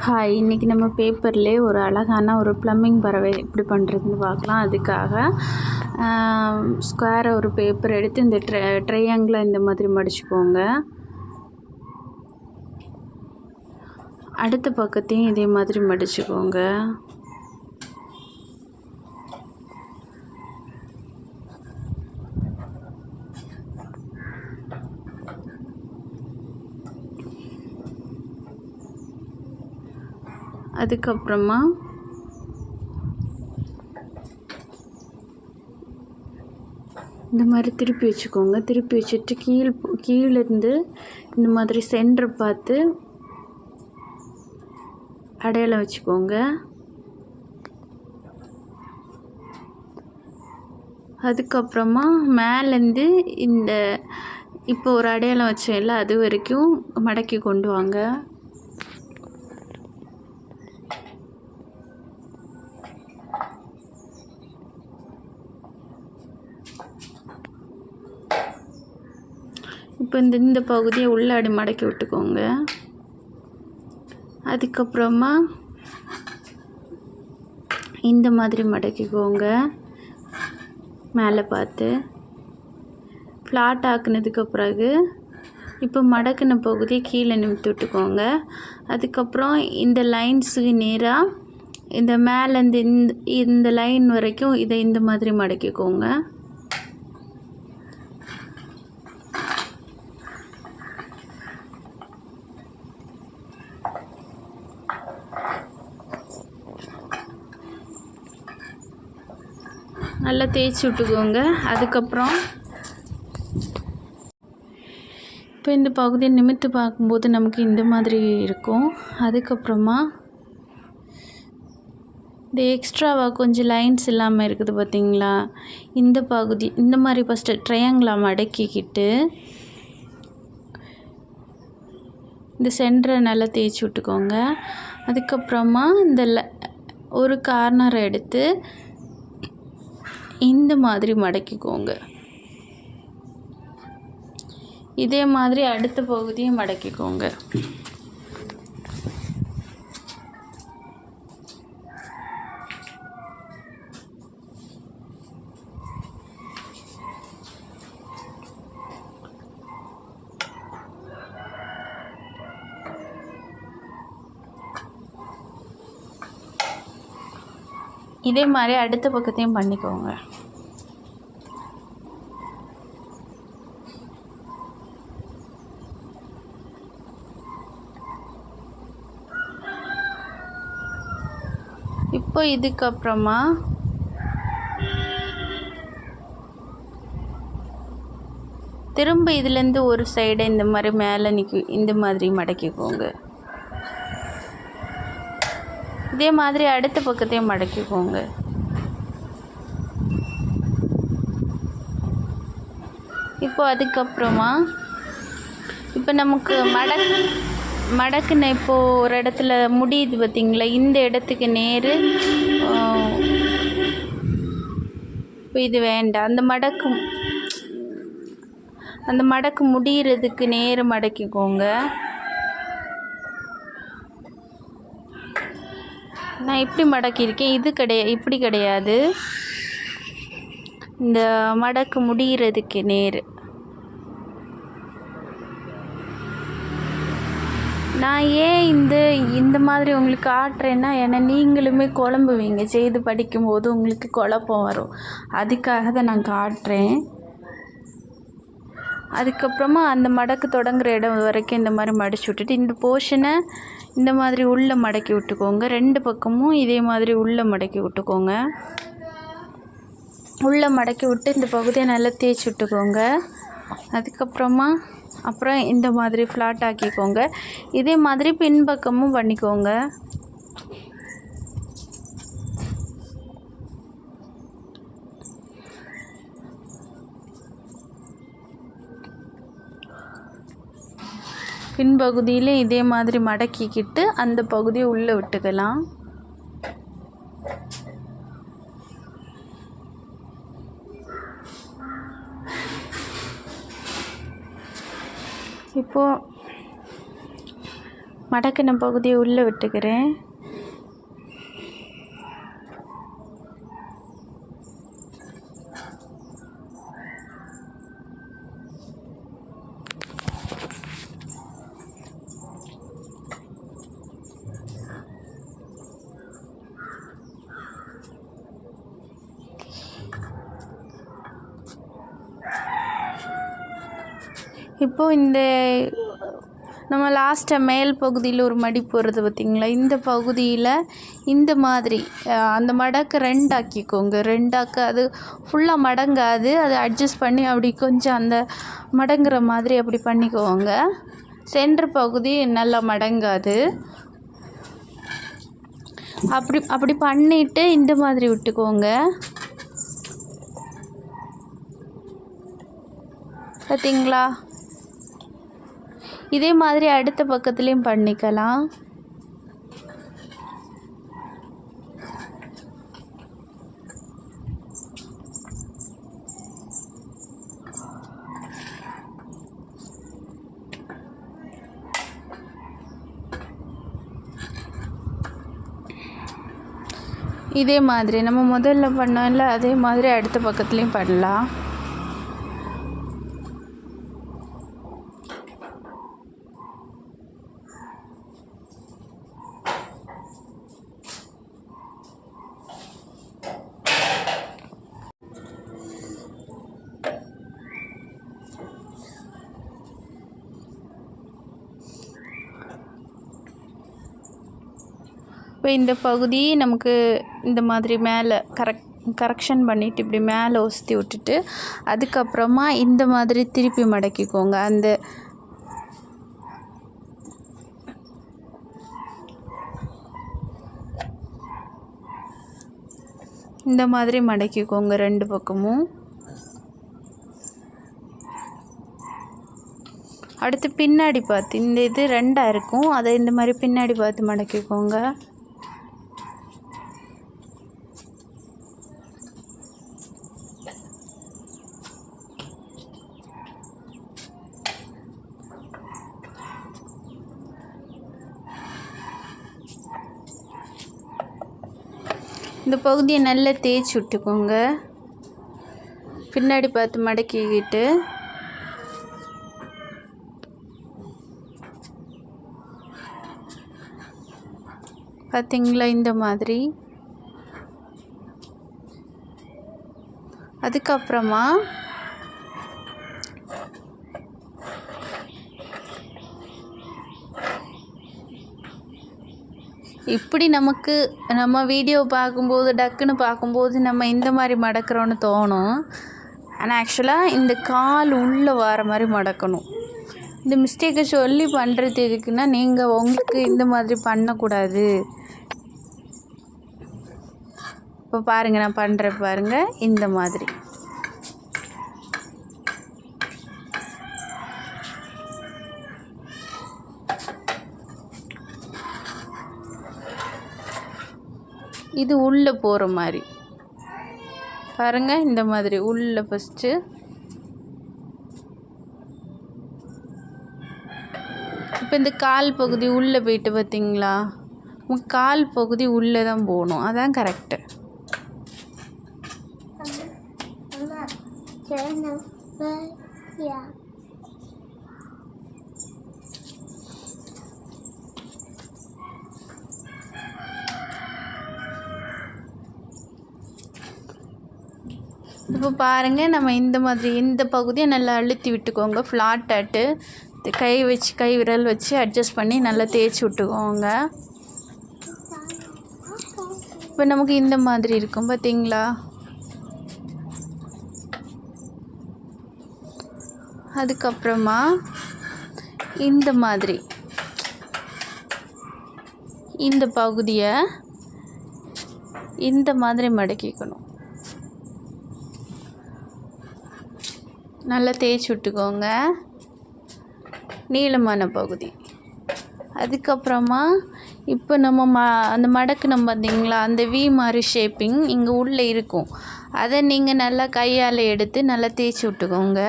Hi, இன்றைக்கி நம்ம பேப்பர்லேயே ஒரு அழகான ஒரு ப்ளம்மிங் பறவை எப்படி பண்ணுறதுன்னு பார்க்கலாம். அதுக்காக ஸ்கொயரை ஒரு பேப்பர் எடுத்து இந்த ட்ரையாங்கிளை இந்த மாதிரி மடிச்சுக்கோங்க. அடுத்த பக்கத்தையும் இதே மாதிரி மடிச்சுக்கோங்க. அதுக்கப்புறமா இந்த மாதிரி திருப்பி வச்சுக்கோங்க. திருப்பி வச்சுட்டு கீழேருந்து இந்த மாதிரி சென்டர் பார்த்து அடையாளம் வச்சுக்கோங்க. அதுக்கப்புறமா மேலேருந்து இந்த இப்போ ஒரு அடையாளம் வச்சோம்ல, அது வரைக்கும் மடக்கி கொண்டு வாங்க. இப்போ இந்த பகுதியை உள்ளாடி மடக்கி விட்டுக்கோங்க. அதுக்கப்புறமா இந்த மாதிரி மடக்கிக்கோங்க. மேலே பார்த்து ஃப்ளாட் ஆக்குனதுக்கு பிறகு இப்போ மடக்கின பகுதியை கீழே நிமித்தி விட்டுக்கோங்க. அதுக்கப்புறம் இந்த லைன்ஸுக்கு நேராக இந்த மேலேருந்து இந்த லைன் வரைக்கும் இதை இந்த மாதிரி மடக்கிக்கோங்க. நல்லா தேய்ச்சி விட்டுக்கோங்க. அதுக்கப்புறம் இப்போ இந்த பகுதியை நிமித்து பார்க்கும்போது நமக்கு இந்த மாதிரி இருக்கும். அதுக்கப்புறமா இந்த எக்ஸ்ட்ராவாக கொஞ்சம் லைன்ஸ் இல்லாமல் இருக்குது பார்த்திங்களா, இந்த பகுதி இந்த மாதிரி ஃபஸ்ட்டு ட்ரையாங்கிளாக மடக்கிக்கிட்டு இந்த சென்டரை நல்லா தேய்ச்சி விட்டுக்கோங்க. அதுக்கப்புறமா இந்த ஒரு கார்னரை எடுத்து இந்த மாதிரி மடக்கிக்கோங்க. இதே மாதிரி அடுத்த பகுதியும் மடக்கிக்கோங்க. இதே மாதிரி அடுத்த பக்கத்தையும் பண்ணிக்கோங்க. இப்போ இதுக்கப்புறமா திரும்ப இதுலேருந்து ஒரு சைடை இந்த மாதிரி மேலே இந்த மாதிரி மடக்கிக்கோங்க. இதே மாதிரி அடுத்த பக்கத்தையும் மடக்கிக்கோங்க. இப்போ அதுக்கப்புறமா இப்போ நமக்கு மடக்குன இப்போது ஒரு இடத்துல முடியுது பார்த்திங்களா, இந்த இடத்துக்கு நேர் இப்போ இது வேண்டாம். அந்த மடக்கு முடிகிறதுக்கு நேர் மடக்கிக்கோங்க. நான் இப்படி மடக்கியிருக்கேன், இப்படி கிடையாது. இந்த மடக்கு முடிகிறதுக்கு நேர். நான் ஏன் இந்த மாதிரி உங்களுக்கு காட்டுறேன்னா, ஏன்னா நீங்களுமே குழம்புவீங்க, செய்து படிக்கும்போது உங்களுக்கு குழப்பம் வரும். அதுக்காக தான் நான் காட்டுறேன். அதுக்கப்புறமா அந்த மடக்கு தொடங்குற இடம் வரைக்கும் இந்த மாதிரி மடிச்சு விட்டுட்டு இந்த போர்ஷனை இந்த மாதிரி உள்ளே மடக்கி விட்டுக்கோங்க. ரெண்டு பக்கமும் இதே மாதிரி உள்ளே மடக்கி விட்டுக்கோங்க. உள்ளே மடக்கி விட்டு இந்த பகுதியை நல்லா தேய்ச்சி விட்டுக்கோங்க. அதுக்கப்புறமா இந்த மாதிரி ஃப்ளாட் ஆக்கிக்கோங்க. இதே மாதிரி பின்பக்கமும் பண்ணிக்கோங்க. பின்பகுதியில் இதே மாதிரி மடக்கிக்கிட்டு அந்த பகுதியை உள்ளே விட்டுக்கலாம். இப்போது மடக்கின பகுதியை உள்ளே விட்டுக்கிறேன். இப்போது இந்த நம்ம லாஸ்ட்டாக மேல் பகுதியில் ஒரு மடிப்பு வருது பார்த்திங்களா, இந்த பகுதியில் இந்த மாதிரி அந்த மடக்கு ரெண்டாக்கிக்கோங்க. ரெண்டாக்க அது ஃபுல்லாக மடங்காது, அதை அட்ஜஸ்ட் பண்ணி அப்படி கொஞ்சம் அந்த மடங்குற மாதிரி அப்படி பண்ணிக்கோங்க. சென்டர் பகுதி நல்லா மடங்காது. அப்படி பண்ணிவிட்டு இந்த மாதிரி விட்டுக்கோங்க. பார்த்தீங்களா? இதே மாதிரி அடுத்த பக்கத்துலேயும் பண்ணிக்கலாம். இதே மாதிரி நம்ம முதல்ல பண்ணோம்ல, அதே மாதிரி அடுத்த பக்கத்துலேயும் பண்ணலாம். இப்போ இந்த பகுதி நமக்கு இந்த மாதிரி மேலே கரெக்ஷன் பண்ணிவிட்டு இப்படி மேலே ஒசுத்தி விட்டுட்டு அதுக்கப்புறமா இந்த மாதிரி திருப்பி மடக்கிக்கோங்க. இந்த மாதிரி மடக்கிக்கோங்க ரெண்டு பக்கமும். அடுத்து பின்னாடி பார்த்து இந்த இது ரெண்டாக இருக்கும், அதை இந்த மாதிரி பின்னாடி பார்த்து மடக்கிக்கோங்க. இந்த பகுதியை நல்லா தேய்ச்சி விட்டுக்கோங்க. பின்னாடி பார்த்து மடக்கிக்கிட்டு பார்த்தீங்களா இந்த மாதிரி. அதுக்கப்புறமா இப்படி நம்ம வீடியோ பார்க்கும்போது டக்குன்னு பார்க்கும்போது நம்ம இந்த மாதிரி மடக்கிறோன்னு தோணும். ஆனால் ஆக்சுவலாக இந்த கால் உள்ளே வர மாதிரி மடக்கணும். இந்த மிஸ்டேக்கை சொல்லி பண்ணுறது எதுக்குன்னா, நீங்கள் உங்களுக்கு இந்த மாதிரி பண்ணக்கூடாது. இப்போ பாருங்கள், நான் பண்ணுறேன் பாருங்கள், இந்த மாதிரி. இது உள்ளே போகிற மாதிரி பாருங்கள், இந்த மாதிரி உள்ளே ஃபஸ்ட்டு. இப்போ இந்த கால் பகுதி உள்ளே போயிட்டு பார்த்தீங்களா, கால் பகுதி உள்ளே தான் போகணும், அதான் கரெக்டு. இப்போ பாருங்கள், நம்ம இந்த மாதிரி இந்த பகுதியை நல்லா அழுத்தி விட்டுக்கோங்க. ஃப்ளாட்டாட்டு கை விரல் வச்சு அட்ஜஸ்ட் பண்ணி நல்லா தேய்ச்சி விட்டுக்கோங்க. இப்போ நமக்கு இந்த மாதிரி இருக்கும் பார்த்தீங்களா. அதுக்கப்புறமா இந்த மாதிரி இந்த பகுதியை இந்த மாதிரி மடக்கிக்கணும். நல்லா தேய்ச்சி விட்டுக்கோங்க நீளமான பகுதி. அதுக்கப்புறமா இப்போ நம்ம அந்த மடக்குனோம் பார்த்தீங்களா, அந்த வி மாதிரி ஷேப்பிங் இங்கே உள்ளே இருக்கும். அதை நீங்கள் நல்லா கையால் எடுத்து நல்லா தேய்ச்சி விட்டுக்கோங்க.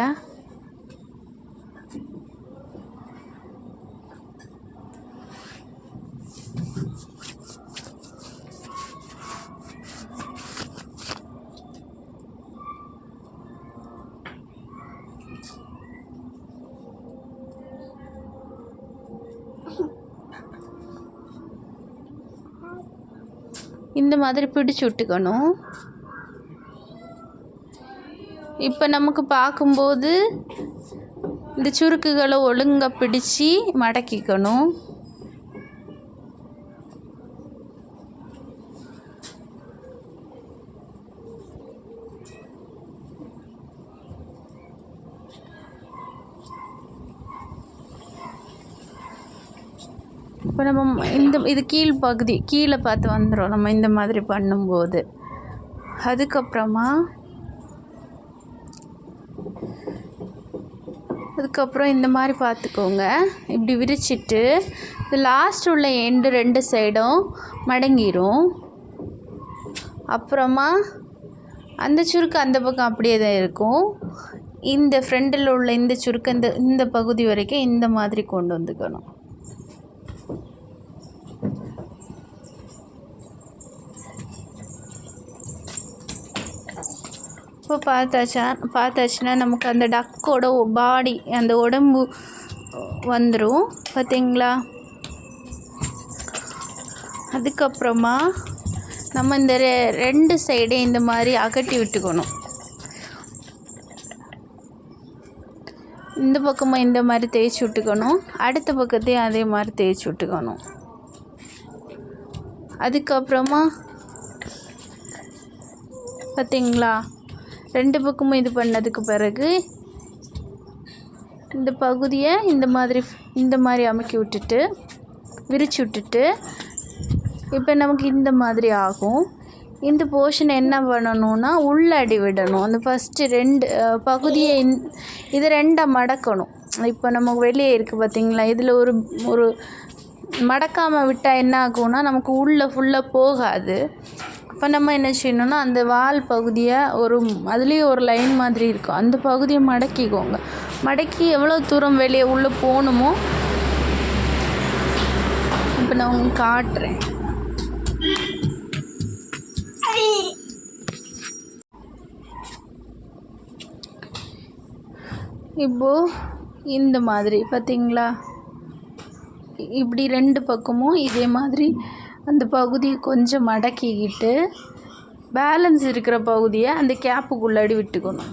இந்த மாதிரி பிடிச்சு விட்டுக்கணும். இப்போ நமக்கு பார்க்கும்போது இந்த சுருக்குகளை ஒழுங்காக பிடிச்சி மடக்கிக்கணும். இப்போ நம்ம இது கீழ்ப்பகுதி கீழே பார்த்து வந்துடும் நம்ம இந்த மாதிரி பண்ணும்போது. அதுக்கப்புறம் இந்த மாதிரி பார்த்துக்கோங்க. இப்படி விரிச்சிட்டு இது லாஸ்ட் உள்ள எண்டு 2 சைடும் மடங்கிடும். அப்புறமா அந்த சுருக்கு அந்த பக்கம் அப்படியே தான் இருக்கும். இந்த ஃப்ரண்டில் உள்ள இந்த சுருக்கு இந்த பகுதி வரைக்கும் இந்த மாதிரி கொண்டு வந்துக்கணும். இப்போ பார்த்தாச்சுன்னா நமக்கு அந்த டக்கோட பாடி அந்த உடம்பு வந்துடும் பார்த்தீங்களா. அதுக்கப்புறமா நம்ம இந்த 2 சைடே இந்த மாதிரி அகட்டி விட்டுக்கணும். இந்த பக்கமும் இந்த மாதிரி தேய்ச்சி விட்டுக்கணும், அடுத்த பக்கத்தையும் அதே மாதிரி தேய்ச்சி விட்டுக்கணும். அதுக்கப்புறமா பார்த்தீங்களா 2 பக்கமும் இது பண்ணதுக்கு பிறகு இந்த பகுதியை இந்த மாதிரி அமுக்கி விட்டுட்டு விரிச்சு விட்டுட்டு இப்போ நமக்கு இந்த மாதிரி ஆகும். இந்த போர்ஷனை என்ன பண்ணணும்னா உள்ளடி விடணும். அந்த ஃபஸ்ட்டு 2 பகுதியை இதை 2 மடக்கணும். இப்போ நம்ம வெளியே இருக்குது பார்த்தீங்களா, இதில் ஒரு மடக்காமல் விட்டால் என்ன ஆகும்னா நமக்கு உள்ளே ஃபுல்லாக போகாது. அப்போ நம்ம என்ன செய்யணும்னா அந்த வால் பகுதியை அதுலேயும் ஒரு லைன் மாதிரி இருக்கும், அந்த பகுதியை மடக்கிக்கோங்க. மடக்கி எவ்வளோ தூரம் வெளியே உள்ளே போகணுமோ இப்போ நான் உங்களுக்கு காட்டுறேன். இப்போது இந்த மாதிரி பார்த்தீங்களா, இப்படி 2 பக்கமும் இதே மாதிரி அந்த பகுதியை கொஞ்சம் மடக்கிக்கிட்டு பேலன்ஸ் இருக்கிற பகுதியை அந்த கேப்புக்குள்ளாடி விட்டுக்கணும்.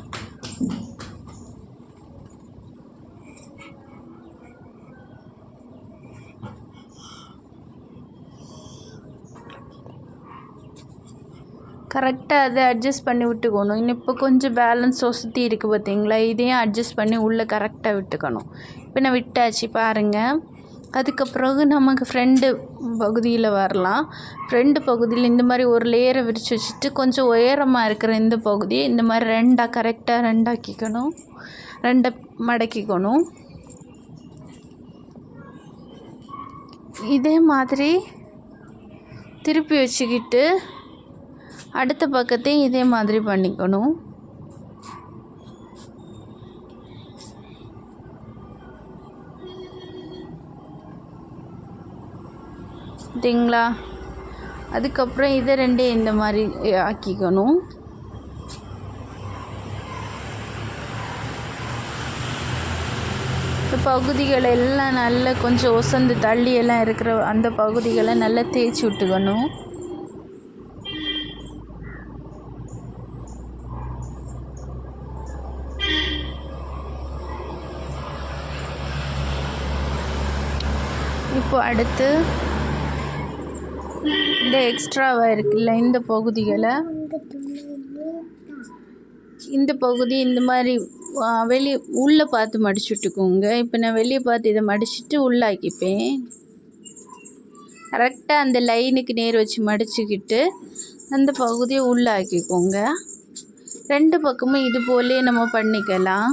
கரெக்டாக அதை அட்ஜஸ்ட் பண்ணி விட்டுக்கணும். இன்னும் இப்போ கொஞ்சம் பேலன்ஸ் சுற்றி இருக்குது பார்த்தீங்களா, இதையும் அட்ஜஸ்ட் பண்ணி உள்ளே கரெக்டாக விட்டுக்கணும். இப்போ நான் விட்டாச்சு பாருங்கள். அதுக்கு பிறகு நமக்கு ஃப்ரெண்டு பகுதியில் வரலாம். ஃப்ரெண்டு பகுதியில் இந்த மாதிரி ஒரு லேயரை விரித்து வச்சுட்டு கொஞ்சம் உயரமாக இருக்கிற இந்த பகுதியை இந்த மாதிரி கரெக்டாக 2 ஆக்கிக்கணும், 2 மடக்கிக்கணும். இதே மாதிரி திருப்பி வச்சுக்கிட்டு அடுத்த பக்கத்தையும் இதே மாதிரி பண்ணிக்கணும். சரிங்களா. அதுக்கப்புறம் இதை 2 இந்த மாதிரி ஆக்கிக்கணும். இந்த பகுதிகளை எல்லாம் நல்லா கொஞ்சம் ஒசந்து தள்ளியெல்லாம் இருக்கிற அந்த பகுதிகளை நல்லா தேய்ச்சி விட்டுக்கணும். இப்போ அடுத்து இந்த எக்ஸ்ட்ராவாக இருக்குல்ல இந்த பகுதிகளை இந்த பகுதி இந்த மாதிரி வெளியே உள்ளே பார்த்து மடிச்சு விட்டுக்கோங்க. இப்போ நான் வெளியே பார்த்து இதை மடிச்சுட்டு உள்ளாக்கிப்பேன். கரெக்டாக அந்த லைனுக்கு நேர் வச்சு மடிச்சுக்கிட்டு அந்த பகுதியை உள்ளாக்கிக்கோங்க. 2 பக்கமும் இது போலே நம்ம பண்ணிக்கலாம்.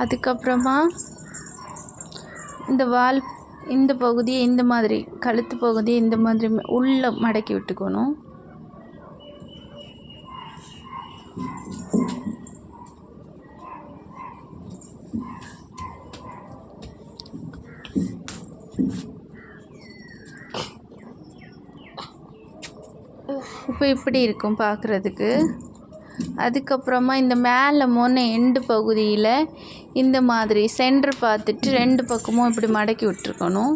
அதுக்கப்புறமா இந்த வால் இந்த பகுதியை இந்த மாதிரி, கழுத்து பகுதியை இந்த மாதிரி உள்ளே மடக்கி விட்டுக்கணும். இப்போ இப்படி இருக்கும் பார்க்குறதுக்கு. அதுக்கப்புறமா இந்த மேலே எண்டு பகுதியில் இந்த மாதிரி சென்டர் பார்த்துட்டு 2 பக்கமும் இப்படி மடக்கி விட்டுருக்கணும்.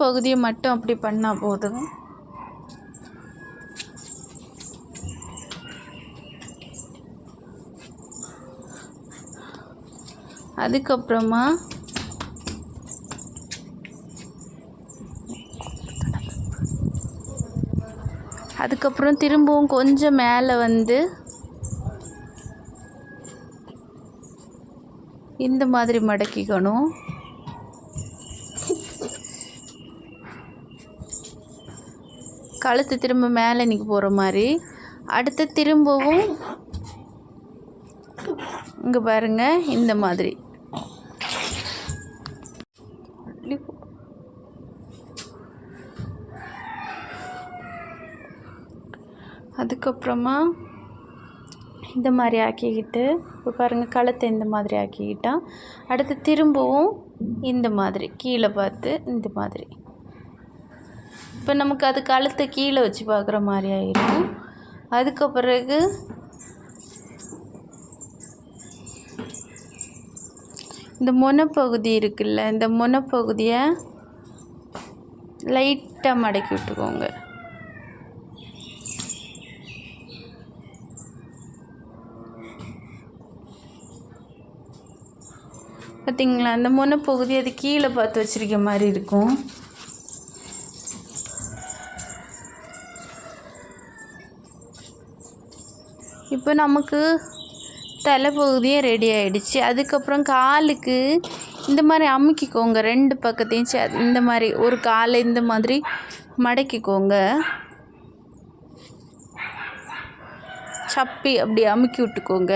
பகுதியை மட்டும் அப்படி பண்ணால் போதும். அதுக்கப்புறமா திரும்பவும் கொஞ்சம் மேலே இந்த மாதிரி மடக்கிக்கணும். கழுத்து திரும்ப மேலே நிற்க போகிற மாதிரி. அடுத்து திரும்பவும் இங்கே பாருங்கள், இந்த மாதிரி அதுக்கப்புறமா இந்த மாதிரி ஆக்கிக்கிட்டு, இப்போ பாருங்கள் கழுத்தை இந்த மாதிரி ஆக்கிக்கிட்டா, அடுத்து திரும்பவும் இந்த மாதிரி கீழே பார்த்து இந்த மாதிரி. இப்போ நமக்கு அது கழுத்தை கீழே வச்சு பார்க்குற மாதிரி ஆகிடும். அதுக்கு பிறகு இந்த முனைப்பகுதி இருக்குல்ல, இந்த முனைப்பகுதியை லைட்டாக மடக்கி விட்டுக்கோங்க. பார்த்திங்களா, அந்த முனைப்பகுதி அது கீழே பார்த்து வச்சுருக்க மாதிரி இருக்கும். இப்போ நமக்கு தலைப்பகுதியே ரெடி ஆகிடுச்சு. அதுக்கப்புறம் காலுக்கு இந்த மாதிரி அமுக்கிக்கோங்க. 2 பக்கத்தையும் இந்த மாதிரி ஒரு காலை இந்த மாதிரி மடக்கிக்கோங்க. சப்பி அப்படி அமுக்கி விட்டுக்கோங்க.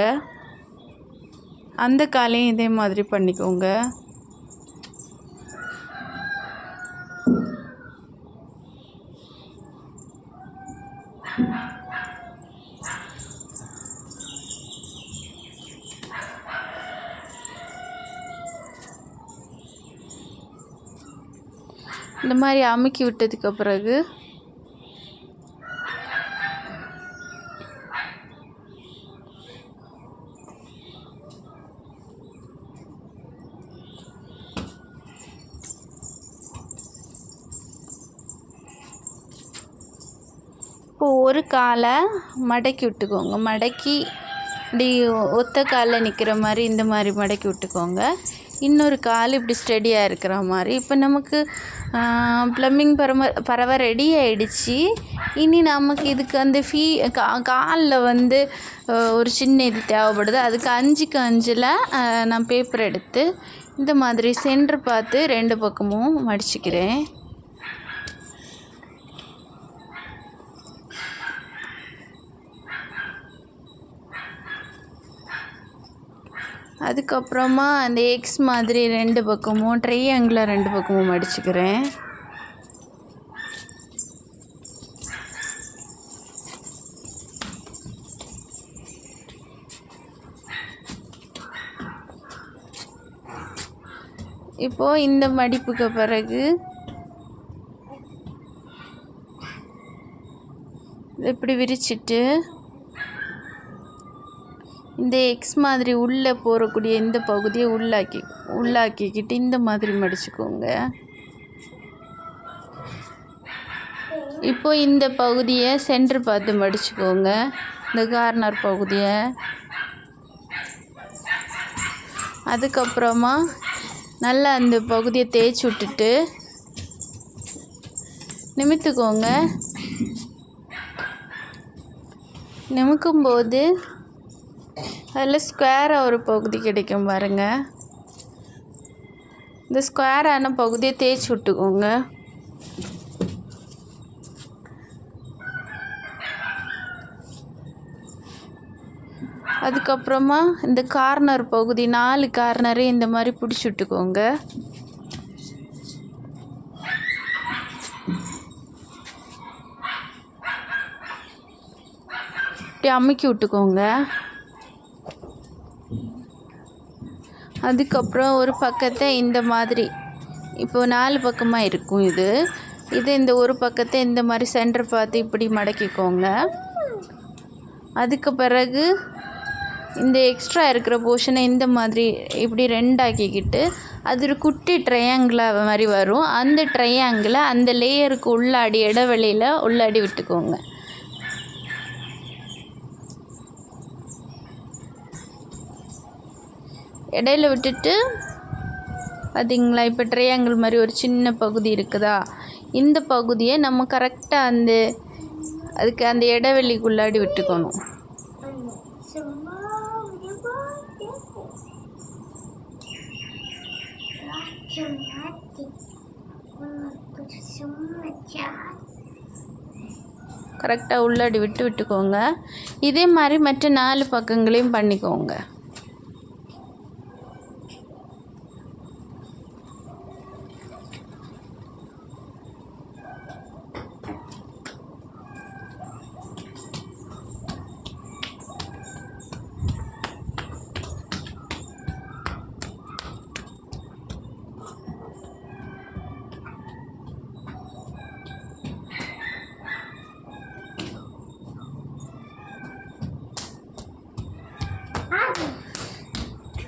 அந்த காலையும் இதே மாதிரி பண்ணிக்கோங்க. இந்த மாதிரி அமுக்கி விட்டதுக்கு பிறகு இப்போ ஒரு காலை மடக்கி விட்டுக்கோங்க. மடக்கி இப்படி ஒத்த காலில் நிற்கிற மாதிரி இந்த மாதிரி மடக்கி விட்டுக்கோங்க. இன்னொரு கால் இப்படி ஸ்டெடியாக இருக்கிற மாதிரி. இப்போ நமக்கு ப்ளம்பிங் பறவை ரெடி ஆகிடுச்சு. இனி நமக்கு இதுக்கு அந்த காலில் ஒரு சின்ன இது தேவைப்படுது. அதுக்கு 5க்கு 5ல் நான் பேப்பர் எடுத்து இந்த மாதிரி சென்டர் பார்த்து 2 பக்கமும் மடிச்சுக்கிறேன். அதுக்கப்புறமா அந்த எக்ஸ் மாதிரி 2 பக்கமும் ட்ரையாங்கிளாக 2 பக்கமும் மடிச்சுக்கிறேன். இப்போது இந்த மடிப்புக்கு பிறகு இப்படி விரிச்சிட்டு இந்த எக்ஸ் மாதிரி உள்ளே போகக்கூடிய இந்த பகுதியை உள்ளாக்கிக்கிட்டு இந்த மாதிரி மடிச்சுக்கோங்க. இப்போ இந்த பகுதியை சென்டர் பார்த்து மடிச்சுக்கோங்க. இந்த கார்னர் பகுதியை. அதுக்கப்புறமா நல்லா அந்த பகுதியை தேய்ச்சி விட்டுட்டு நிமித்துக்கோங்க. நிமிக்கும்போது அதில் ஸ்கொயராக ஒரு பகுதி கிடைக்கும் பாருங்கள். இந்த ஸ்கொயரான பகுதியை தேய்ச்சி விட்டுக்கோங்க. அதுக்கப்புறமா இந்த கார்னர் பகுதி 4 கார்னரே இந்த மாதிரி பிடிச்சி விட்டுக்கோங்க. இப்படி அமுக்கி விட்டுக்கோங்க. அதுக்கப்புறம் ஒரு பக்கத்தை இந்த மாதிரி இப்போ 4 பக்கமாக இருக்கும். இது இந்த ஒரு பக்கத்தை இந்த மாதிரி சென்டர் பார்த்து இப்படி மடக்கிக்கோங்க. அதுக்கு பிறகு இந்த எக்ஸ்ட்ரா இருக்கிற போர்ஷனை இந்த மாதிரி இப்படி 2 ஆக்கிக்கிட்டு அது ஒரு குட்டி ட்ரையாங்கிளாக மாதிரி வரும். அந்த ட்ரையாங்கிளை அந்த லேயருக்கு உள்ளாடி இடைவெளியில் உள்ளாடி விட்டுக்கோங்க. இடையில விட்டுட்டு பார்த்தீங்களா, இப்போ ட்ரையாங்கிள் மாதிரி ஒரு சின்ன பகுதி இருக்குதா, இந்த பகுதியை நம்ம கரெக்டாக அதுக்கு அந்த இடைவெளிக்குள்ளாடி விட்டுக்கணும். கரெக்டாக உள்ளாடி விட்டுக்கோங்க. இதே மாதிரி மற்ற 4 பக்கங்களையும் பண்ணிக்கோங்க.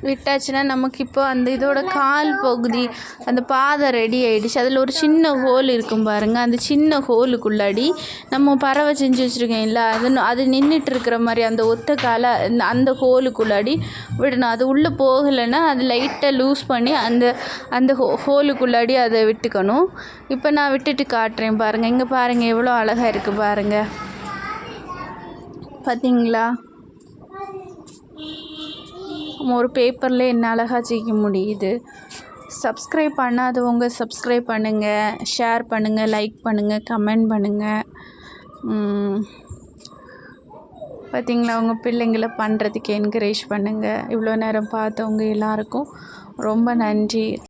விட்டாச்சுன்னா நமக்கு இப்போ அந்த இதோட கால் பகுதி அந்த பாதை ரெடி ஆகிடுச்சு. அதில் ஒரு சின்ன ஹோல் இருக்கும் பாருங்கள். அந்த சின்ன ஹோலுக்குள்ளாடி நம்ம பறவை செஞ்சு வச்சுருக்கேன் இல்லை, அது நின்றுட்டு இருக்கிற மாதிரி அந்த ஒத்த காலை அந்த ஹோலுக்குள்ளாடி விடணும். அது உள்ளே போகலைன்னா அது லைட்டாக லூஸ் பண்ணி அந்த ஹோலுக்குள்ளாடி அதை விட்டுக்கணும். இப்போ நான் விட்டுட்டு காட்டுறேன் பாருங்கள். இங்கே பாருங்கள் எவ்வளோ அழகாக இருக்குது பாருங்கள். பார்த்தீங்களா, ஒரு பேப்பரில் என்ன அழகாக செய்ய முடியுது. சப்ஸ்கிரைப் பண்ணாதவங்க சப்ஸ்கிரைப் பண்ணுங்கள், ஷேர் பண்ணுங்கள், லைக் பண்ணுங்கள், கமெண்ட் பண்ணுங்கள். பார்த்தீங்களா, உங்கள் பிள்ளைங்களை பண்ணுறதுக்கு என்கரேஜ் பண்ணுங்கள். இவ்வளோ நேரம் பார்த்தவங்க எல்லாருக்கும் ரொம்ப நன்றி.